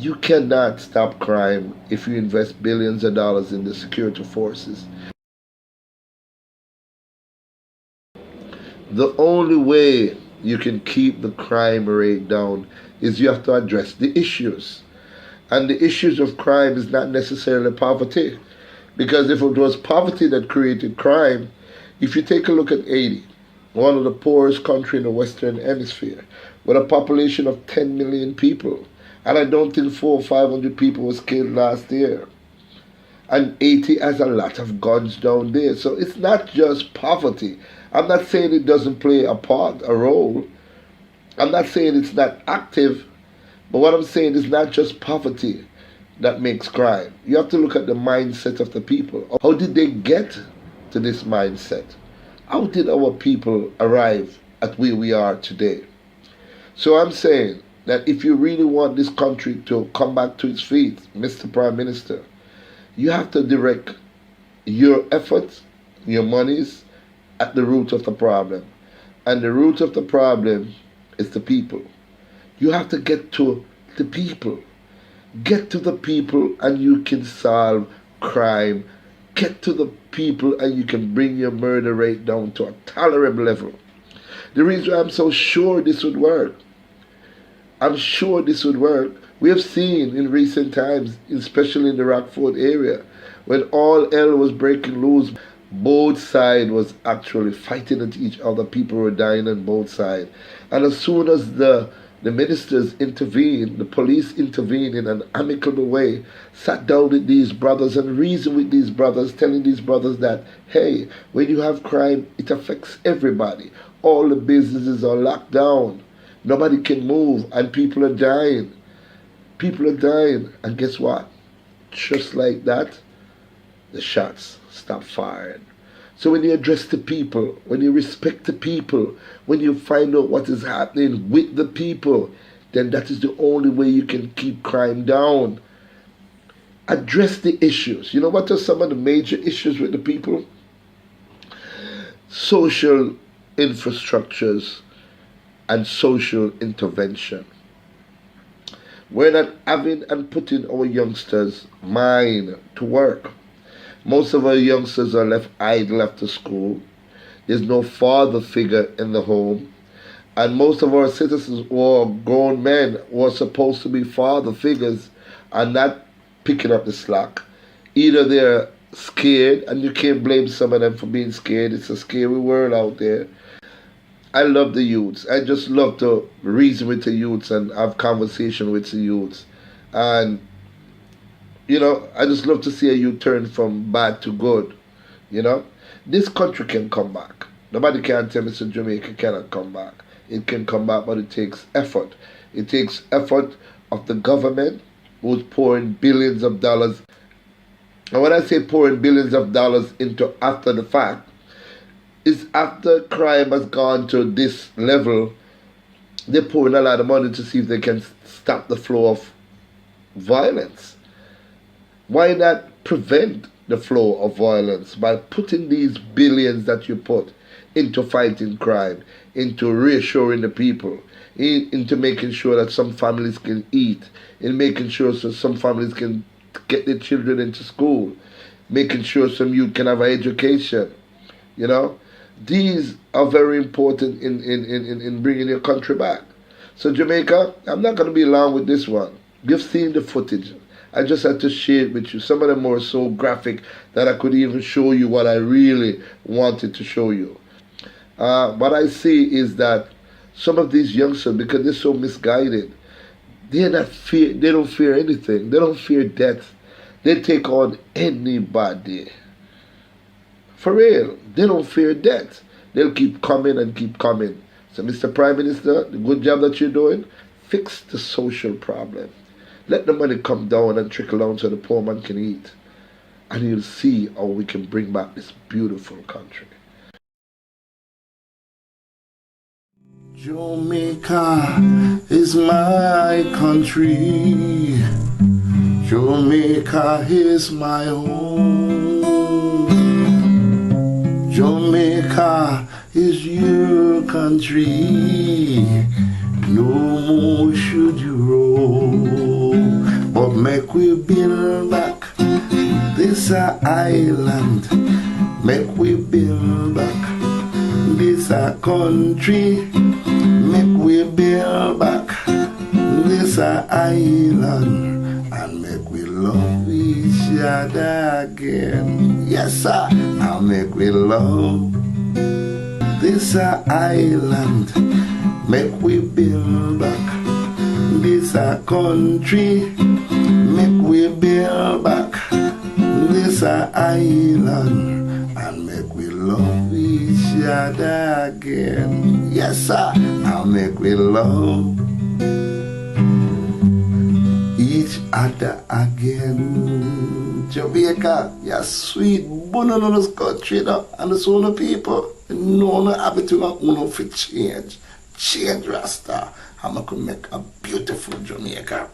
You cannot stop crime if you invest billions of dollars in the security forces. The only way you can keep the crime rate down is you have to address the issues. And the issues of crime is not necessarily poverty. Because if it was poverty that created crime, if you take a look at Haiti, one of the poorest countries in the Western Hemisphere, with a population of 10 million people, and I don't think 400 or 500 people was killed last year. And Haiti has a lot of guns down there. So it's not just poverty. I'm not saying it doesn't play a part, a role. I'm not saying it's not active. But what I'm saying is not just poverty that makes crime. You have to look at the mindset of the people. How did they get to this mindset? How did our people arrive at where we are today? So I'm saying that if you really want this country to come back to its feet, Mr. Prime Minister, you have to direct your efforts, your monies at the root of the problem. And the root of the problem is the people. You have to get to the people. Get to the people and you can solve crime. Get to the people and you can bring your murder rate down to a tolerable level. The reason I'm so sure this would work, I'm sure this would work. We have seen in recent times, especially in the Rockford area, when all hell was breaking loose, both sides was actually fighting at each other. People were dying on both sides. And as soon as the ministers intervened, the police intervened in an amicable way, sat down with these brothers and reasoned with these brothers, telling these brothers that, hey, when you have crime, it affects everybody. All the businesses are locked down. Nobody can move and people are dying. People are dying. And guess what? Just like that, the shots stop firing. So when you address the people, when you respect the people, when you find out what is happening with the people, then that is the only way you can keep crime down. Address the issues. You know what are some of the major issues with the people? Social infrastructures and social intervention. We're not having and putting our youngsters' mind to work. Most of our youngsters are left idle after school. There's no father figure in the home. And most of our citizens or grown men who are supposed to be father figures are not picking up the slack. Either they're scared, and you can't blame some of them for being scared. It's a scary world out there. I love the youths. I just love to reason with the youths and have conversation with the youths. And, you know, I just love to see a youth turn from bad to good. You know, this country can come back. Nobody can tell me that Jamaica cannot come back. It can come back, but it takes effort. It takes effort of the government, who's pouring billions of dollars. And when I say pouring billions of dollars into after the fact, is after crime has gone to this level, they're pouring a lot of money to see if they can stop the flow of violence. Why not prevent the flow of violence by putting these billions that you put into fighting crime, into reassuring the people, into making sure that some families can eat, in making sure so some families can get their children into school, making sure some youth can have an education, you know? These are very important in bringing your country back. So Jamaica, I'm not going to be long with this one. You've seen the footage. I just had to share it with you. Some of them were so graphic that I could even show you what I really wanted to show you. What I see is that some of these youngsters, because they're so misguided, they don't fear anything. They don't fear death. They take on anybody. For real, they don't fear death. They'll keep coming and keep coming. So, Mr. Prime Minister, the good job that you're doing, fix the social problem. Let the money come down and trickle down so the poor man can eat. And you'll see how we can bring back this beautiful country. Jamaica is my country. Jamaica is my home. Jamaica is your country. No more should you roam. But make we build back this a island. Make we build back this a country. Make we build back this a island. And make we love each other again. Yes, sir. And make we love this a island. Make we build back this a country. Make we build back this a island. And make we love each other again. Yes, sir. And make we love each other again. Jamaica, you're sweet, born in this country, and the soul of people. No everything uno for change. Change Rasta. I'm going to make a beautiful Jamaica.